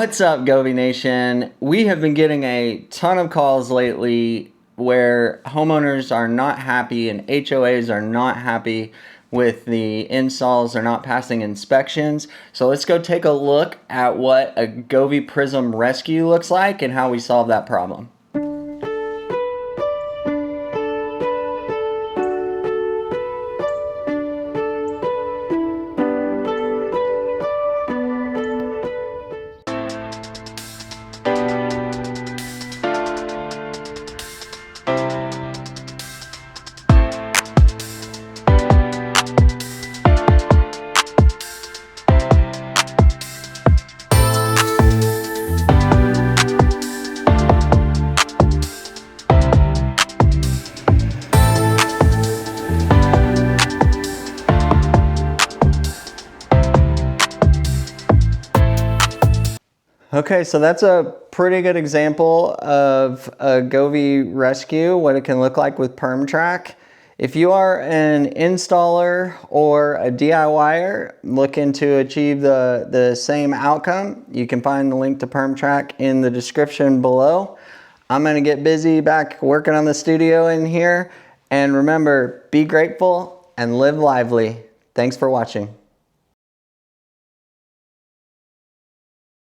What's up, Govee Nation? We have been getting a ton of calls lately where homeowners are not happy and HOAs are not happy with the installs. They're not passing inspections. So let's go take a look at what a Govee Prism Rescue looks like and how we solve that problem. Okay, so that's a pretty good example of a Govee rescue, what it can look like with PermTrack. If you are an installer or a DIYer looking to achieve the same outcome, you can find the link to PermTrack in the description below. I'm gonna get busy back working on the studio in here. And remember, be grateful and live lively. Thanks for watching.